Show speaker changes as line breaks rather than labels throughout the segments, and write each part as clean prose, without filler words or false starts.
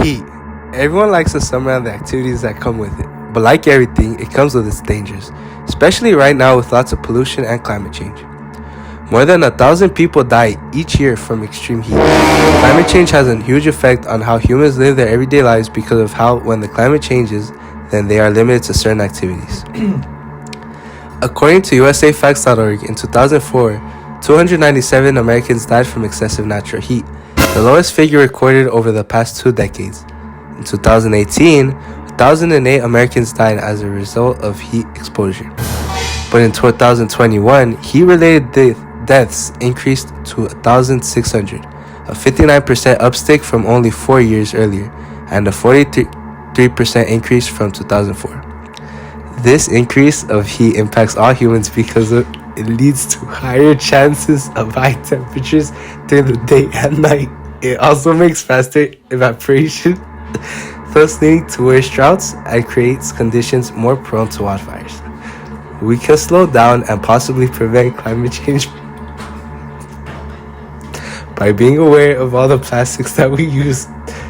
Heat. Everyone likes the summer and the activities that come with it. But like everything, it comes with its dangers, especially right now with lots of pollution and climate change. More than 1,000 people die each year from extreme heat. Climate change has a huge effect on how humans live their everyday lives because of how when the climate changes, then they are limited to certain activities. According to USAFacts.org, in 2004, 297 Americans died from excessive natural heat, the lowest figure recorded over the past 2 decades. In 2018, 1,008 Americans died as a result of heat exposure. But in 2021, heat-related deaths increased to 1,600, a 59% upstick from only 4 years earlier, and a 43% increase from 2004. This increase of heat impacts all humans because it leads to higher chances of high temperatures during the day and night. It also makes faster evaporation, thus leading to worse droughts and creates conditions more prone to wildfires. We can slow down and possibly prevent climate change by being aware of all the plastics that we use,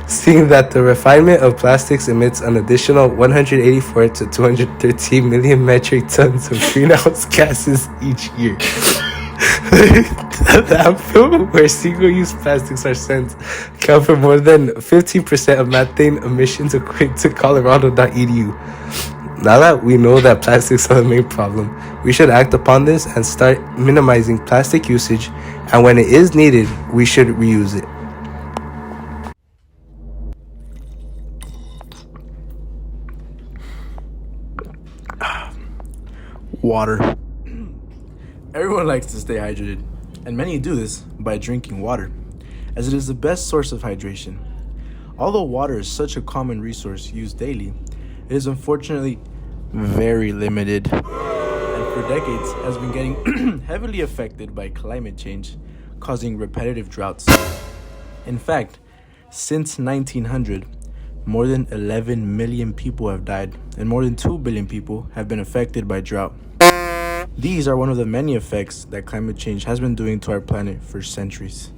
seeing that the refinement of plastics emits an additional 184 to 213 million metric tons of greenhouse gases each year. The landfill where single-use plastics are sent account for more than 15% of methane emissions, according to Colorado.edu. Now that we know that plastics are the main problem, we should act upon this and start minimizing plastic usage, and when it is needed, we should reuse it.
Water. Everyone likes to stay hydrated, and many do this by drinking water, as it is the best source of hydration. Although water is such a common resource used daily, it is unfortunately very limited, and for decades has been getting heavily affected by climate change, causing repetitive droughts. In fact, since 1900, more than 11 million people have died, and more than 2 billion people have been affected by drought. These are one of the many effects that climate change has been doing to our planet for centuries.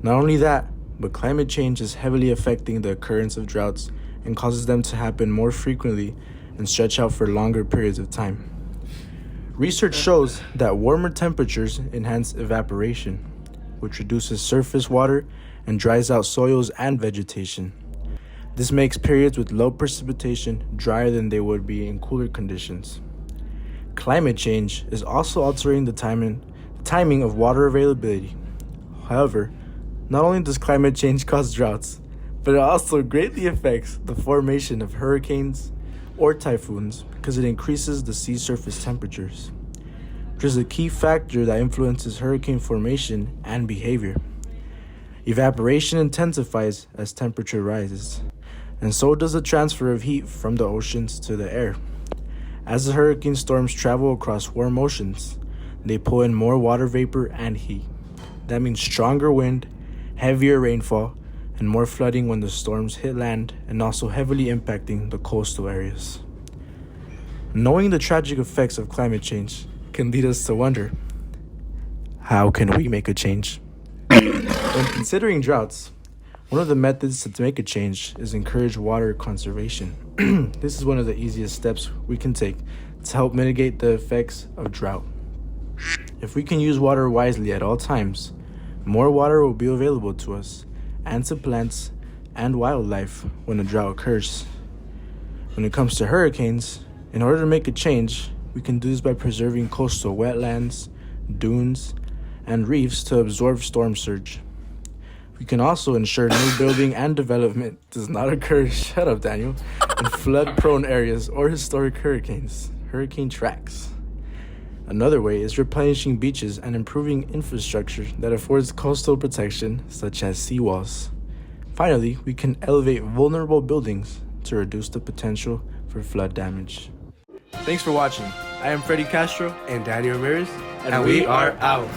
Not only that, but climate change is heavily affecting the occurrence of droughts and causes them to happen more frequently and stretch out for longer periods of time. Research shows that warmer temperatures enhance evaporation, which reduces surface water and dries out soils and vegetation. This makes periods with low precipitation drier than they would be in cooler conditions. Climate change is also altering the timing of water availability. However, not only does climate change cause droughts, but it also greatly affects the formation of hurricanes or typhoons because it increases the sea surface temperatures, which is a key factor that influences hurricane formation and behavior. Evaporation intensifies as temperature rises, and so does the transfer of heat from the oceans to the air. As the hurricane storms travel across warm oceans, they pull in more water vapor and heat. That means stronger wind, heavier rainfall, and more flooding when the storms hit land, and also heavily impacting the coastal areas. Knowing the tragic effects of climate change can lead us to wonder, how can we make a change? When considering droughts, one of the methods to make a change is encourage water conservation. This is one of the easiest steps we can take to help mitigate the effects of drought. If we can use water wisely at all times, more water will be available to us and to plants and wildlife when a drought occurs. When it comes to hurricanes, in order to make a change, we can do this by preserving coastal wetlands, dunes, and reefs to absorb storm surge. We can also ensure new building and development does not occur, shut up Daniel, in flood-prone areas or historic hurricane tracks. Another way is replenishing beaches and improving infrastructure that affords coastal protection, such as seawalls. Finally, we can elevate vulnerable buildings to reduce the potential for flood damage. Thanks for watching. I am Freddie Castro
And Daniel Ramirez,
and we are out.